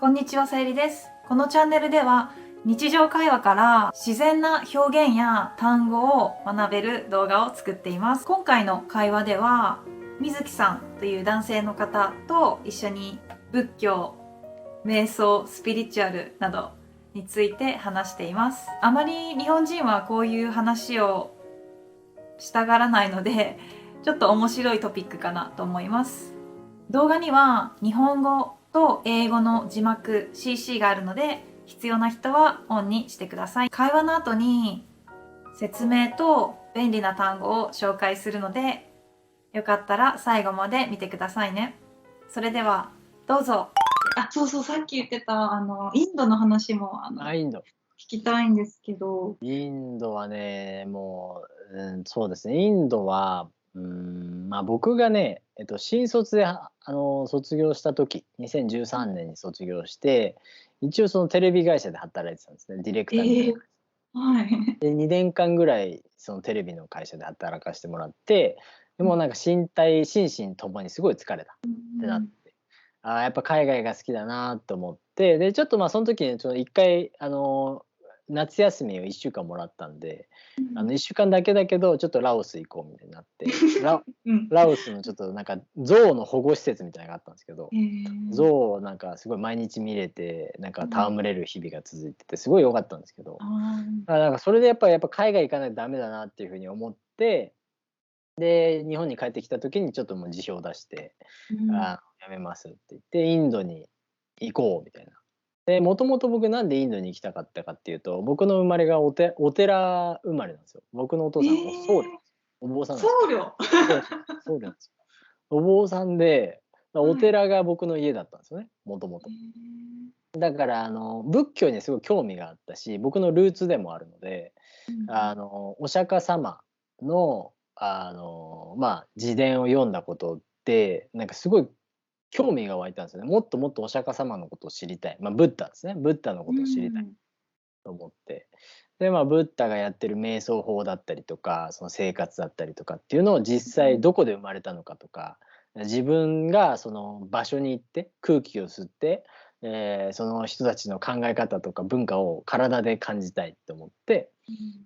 こんにちは、さゆりです。このチャンネルでは日常会話から自然な表現や単語を学べる動画を作っています。今回の会話では水木さんという男性の方と一緒に仏教、瞑想、スピリチュアルなどについて話しています。あまり日本人はこういう話をしたがらないので、ちょっと面白いトピックかなと思います。動画には日本語と英語の字幕 CC があるので、必要な人はオンにしてください。会話の後に説明と便利な単語を紹介するので、よかったら最後まで見てくださいね。それではどうぞ。そうそう、さっき言ってたインドの話もインド。聞きたいんですけど。インドはね、そうですね、インドは、僕がね、新卒で、卒業した時、2013年に卒業して、一応そのテレビ会社で働いてたんですね、ディレクターみたいな。はい。で、2年間ぐらいそのテレビの会社で働かしてもらって、でもなんか心身ともにすごい疲れたってなって、やっぱ海外が好きだなと思って、で、ちょっとその時にちょっと1回夏休みを1週間もらったんで、1週間だけだけど、ちょっとラオス行こうみたいになって、ラオスのちょっとなんか象の保護施設みたいなのがあったんですけど、象をなんかすごい毎日見れて、なんか戯れる日々が続いてて、すごい良かったんですけど、なんかそれでやっぱ海外行かないとダメだなっていう風に思って、で、日本に帰ってきた時にちょっともう辞表を出して、辞めますって言って、インドに行こうみたいな。で、もともと僕なんでインドに行きたかったかっていうと、僕の生まれがお寺生まれなんですよ。僕のお父さんが僧侶なんですよ。お坊さんなんですよ。僧侶。そうなんですよ。お坊さんで、お寺が僕の家だったんですよね、もともと。だから仏教にすごい興味があったし、僕のルーツでもあるので、お釈迦様の自伝を読んだことで、なんかすごい興味が湧いたんですよね。もっともっとお釈迦様のことを知りたい。ブッダですね。ブッダのことを知りたいと思って。で、ブッダがやってる瞑想法だったりとか、その生活だったりとかっていうのを実際どこで生まれたのかとか、自分がその場所に行って空気を吸って、その人たちの考え方とか文化を体で感じたいって思って、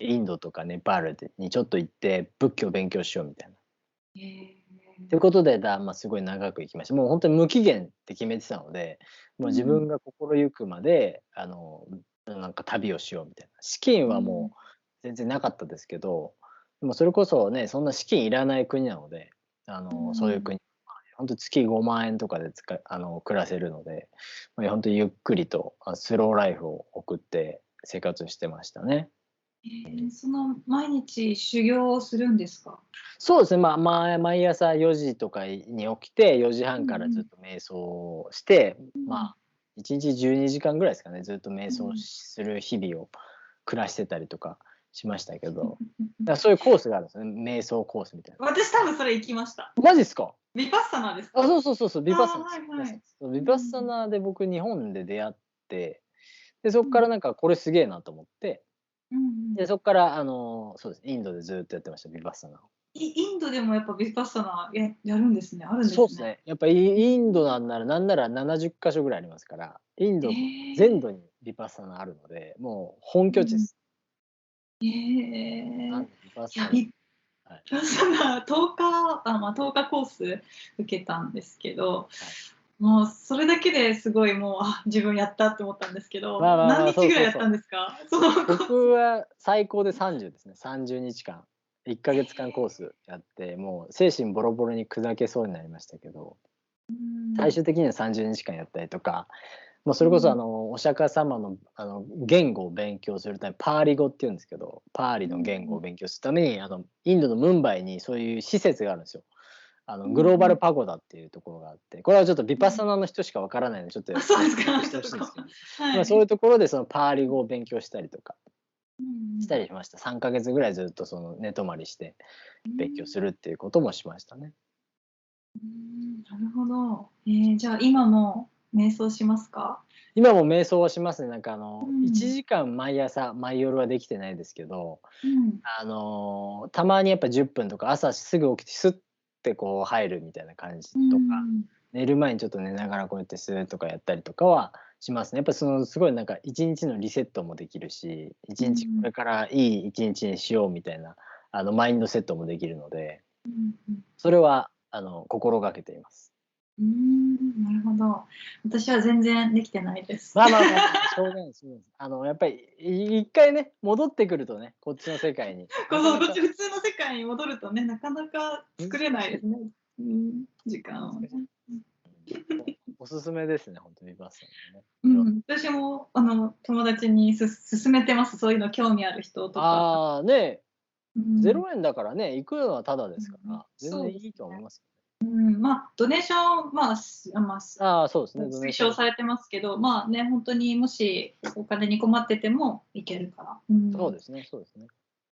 インドとかネパールにちょっと行って仏教を勉強しようみたいな。ということで、すごい長く行きました。もう本当に無期限って決めてたので、もう自分が心ゆくまで、なんか旅をしようみたいな。資金はもう全然なかったですけど、でもそれこそね、そんな資金いらない国なので、そういう国、本当月5万円とかで暮らせるので、本当にゆっくりとスローライフを送って生活してましたね。その毎日修行をするんですか？そうですね、毎朝4時とかに起きて、4時半からずっと瞑想をして、1日12時間ぐらいですかね、ずっと瞑想する日々を暮らしてたりとかしましたけど、そういうコースがあるんですね、瞑想コースみたいな。私多分それ行きました。マジっすか？ヴィパッサナーですか？そう、ヴィパッサナです。はいはい。ヴィパッサナで僕日本で出会って、で、そっからなんかこれすげえなと思って、で、そっからそうですね、インドでずっとやってました、ヴィパッサナを。インドでもやっぱヴィパッサナーやるんですね。あるんですね。そうですね。やっぱインドなんなら70か所ぐらいありますから、インド全土にヴィパッサナあるので、もう本拠地です。なんでヴィパッサナ、いや、はい。ヴィパッサナー10日、10日コース受けたんですけど、はい。もうそれだけですごいもう、自分やったって思ったんですけど、何日ぐらいやったんですか？そのコース。僕は最高で30ですね。30日間、1ヶ月間コースやって、もう精神ボロボロに砕けそうになりましたけど、最終的には30日間やったりとか、それこそお釈迦様の言語を勉強するため、パーリ語って言うんですけど、パーリの言語を勉強するために、インドのムンバイにそういう施設があるんですよ。グローバルパゴダっていうところがあって、これはちょっとヴィパッサナの人しかわからないので、ちょっとそうですか。してほしいんですけど、はい。そういうところでそのパーリ語を勉強したりとかしたりしました。3ヶ月ぐらいずっとその寝泊まりして勉強するっていうこともしましたね。なるほど。じゃあ今も瞑想しますか？今も瞑想はしますね。なんか1時間毎朝、毎夜はできてないですけど、たまにやっぱ10分とか、朝すぐ起きてスッて入るみたいな感じとか、寝る前にちょっと寝ながらこうやってスーッとかやったりとかはしますね。やっぱそのすごいなんか一日のリセットもできるし、一日これからいい一日にしようみたいなマインドセットもできるので、それは心がけています。なるほど。私は全然できてないです。まあまあまあ、しょうがないです。やっぱり一回ね、戻ってくるとね、こっちの世界に。こっち普通の世界に戻るとね、なかなか作れないですね。時間をね。おすすめですね、本当にバスさんのね。私も友達に勧めてます。そういうの興味ある人とか。ああ、ね、うん0円だからね、行くのはタダですから、全そうですね然いいと思いますまあ、ドネーション、ああ、そうですね、ドネ推ーション。奨されてますけど、まあね、本当にもしお金に困っててもいけるから。そうですね、そうですね。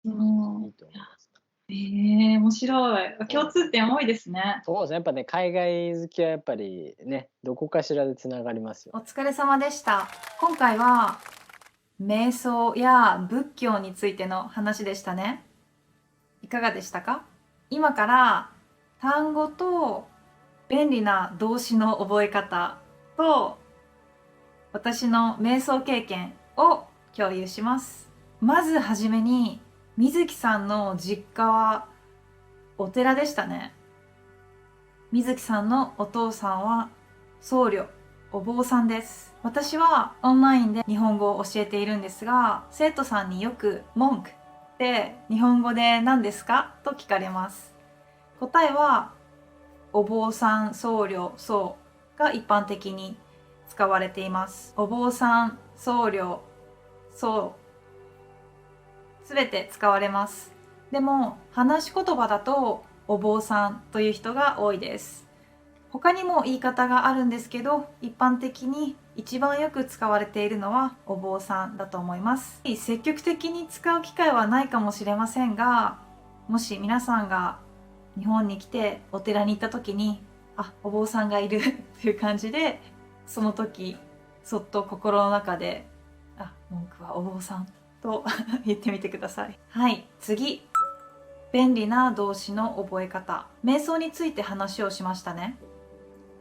うんいいと思います。面白い。共通点多いですね。そうですね、やっぱね、海外好きはやっぱりね、どこかしらでつながりますよ。お疲れ様でした。今回は瞑想や仏教についての話でしたね。いかがでしたか？今から単語と便利な動詞の覚え方と私の瞑想経験を共有します。まずはじめに、水木さんの実家はお寺でしたね。水木さんのお父さんは僧侶、お坊さんです。私はオンラインで日本語を教えているんですが、生徒さんによく文句って日本語で何ですかと聞かれます。答えはお坊さん、僧侶、僧が一般的に使われています。お坊さん、僧侶、僧、すべて使われます。でも話し言葉だとお坊さんという人が多いです。他にも言い方があるんですけど、一般的に一番よく使われているのはお坊さんだと思います。積極的に使う機会はないかもしれませんが、もし皆さんが日本に来てお寺に行った時に、あ、お坊さんがいるっていう感じで、その時そっと心の中で、あ、文句はお坊さんと言ってみてください。はい、次。便利な動詞の覚え方。瞑想について話をしましたね。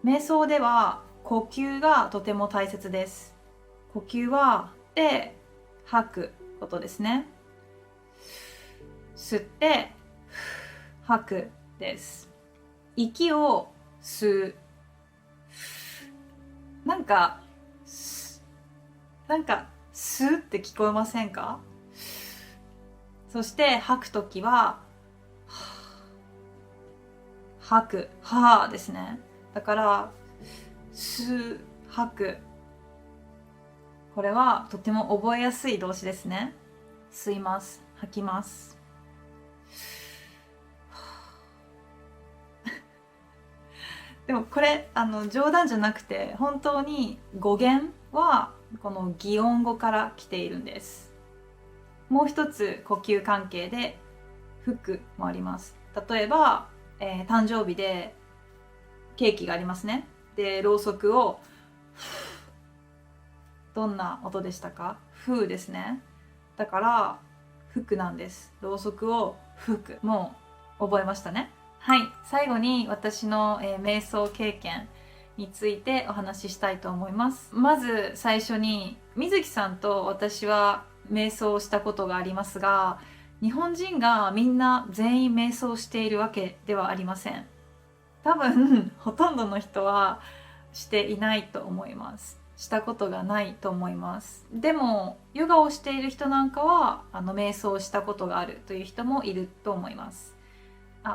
瞑想では呼吸がとても大切です。呼吸は吸って吐くことですね。吸って吐くです。息を吸う。なんか吸うって聞こえませんか？そして吐くときは吐く、はーですね。だから吸う、吐く、これはとても覚えやすい動詞ですね。吸います、吐きます。でもこれ冗談じゃなくて、本当に語源はこの擬音語から来ているんです。もう一つ呼吸関係で吹くもあります。例えば、誕生日でケーキがありますね。で、ろうそくをどんな音でしたか？ふーですね。だから吹くなんです。ろうそくを吹く。もう覚えましたね。はい、最後に私の、瞑想経験についてお話ししたいと思います。まず最初に、水木さんと私は瞑想をしたことがありますが、日本人がみんな全員瞑想しているわけではありません。多分ほとんどの人はしていないと思います。したことがないと思います。でもヨガをしている人なんかは瞑想をしたことがあるという人もいると思います。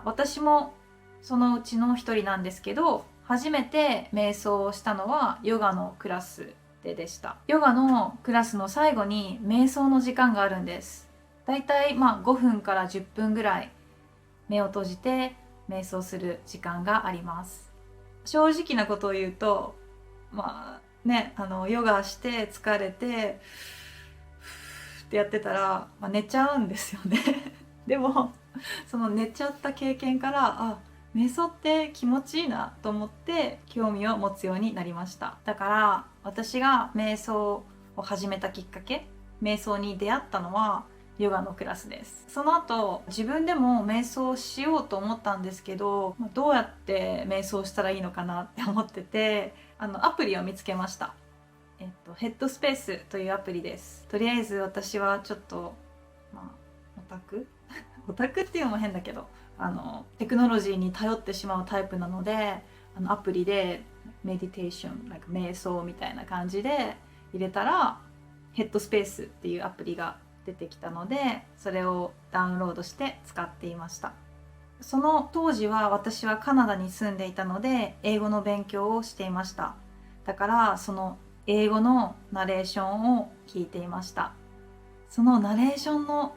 私もそのうちの一人なんですけど、初めて瞑想をしたのはヨガのクラスでした。ヨガのクラスの最後に瞑想の時間があるんです。だいたい5分から10分ぐらい目を閉じて瞑想する時間があります。正直なことを言うと、ヨガして疲れてってやってたら、寝ちゃうんですよねでもその寝ちゃった経験から、瞑想って気持ちいいなと思って興味を持つようになりました。だから私が瞑想を始めたきっかけ、瞑想に出会ったのはヨガのクラスです。その後自分でも瞑想しようと思ったんですけど、どうやって瞑想したらいいのかなって思ってて、アプリを見つけました。ヘッドスペースというアプリです。とりあえず私はちょっと、オタクオタクっていうのも変だけど、テクノロジーに頼ってしまうタイプなので、アプリでメディテーション、瞑想みたいな感じで入れたら、ヘッドスペースっていうアプリが出てきたので、それをダウンロードして使っていました。その当時は私はカナダに住んでいたので、英語の勉強をしていました。だからその英語のナレーションを聞いていました。そのナレーションの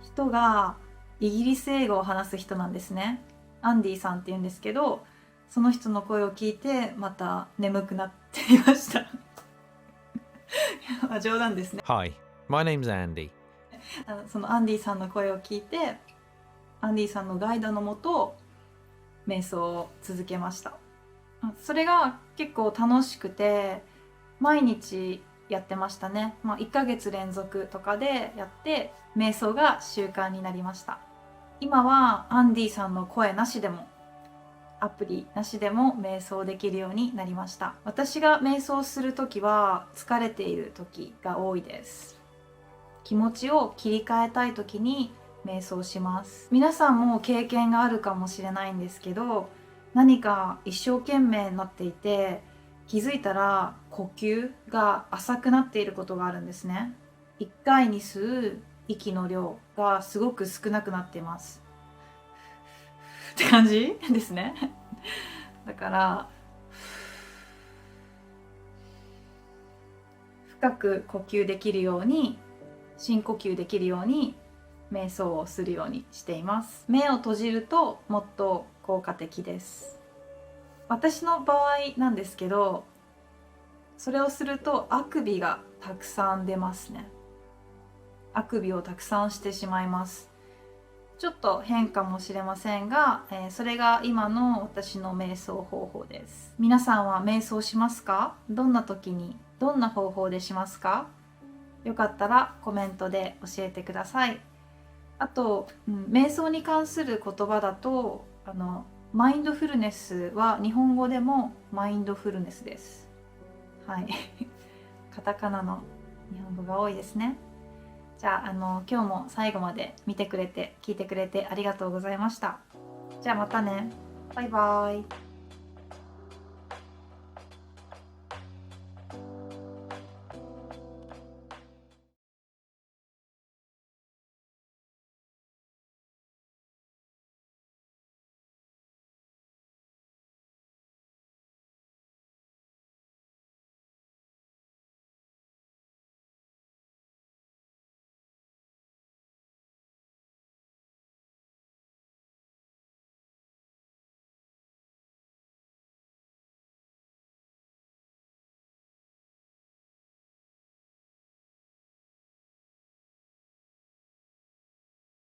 人がイギリス英語を話す人なんですね。アンディさんって言うんですけど、その人の声を聞いてまた眠くなっていました。冗談ですね。 Hi, my name's Andy. そのアンディさんの声を聞いて、アンディさんのガイドのもと瞑想を続けました。それが結構楽しくて、毎日やってましたね。1ヶ月連続とかでやって瞑想が習慣になりました。今はアンディさんの声なしでも、アプリなしでも瞑想できるようになりました。私が瞑想するときは疲れている時が多いです。気持ちを切り替えたい時に瞑想します。皆さんも経験があるかもしれないんですけど、何か一生懸命になっていて、気づいたら呼吸が浅くなっていることがあるんですね。1回に吸う息の量がすごく少なくなっていますって感じですね。だから深く呼吸できるように、深呼吸できるように瞑想をするようにしています。目を閉じるともっと効果的です。私の場合なんですけど、それをするとあくびがたくさん出ますね。あくびをたくさんしてしまいます。ちょっと変かもしれませんが、それが今の私の瞑想方法です。皆さんは瞑想しますか？どんな時に、どんな方法でしますか？よかったらコメントで教えてください。あと、瞑想に関する言葉だと、マインドフルネスは日本語でもマインドフルネスです。はい。カタカナの日本語が多いですね。じゃあ、今日も最後まで見てくれて聞いてくれてありがとうございました。じゃあまたね。バイバイ。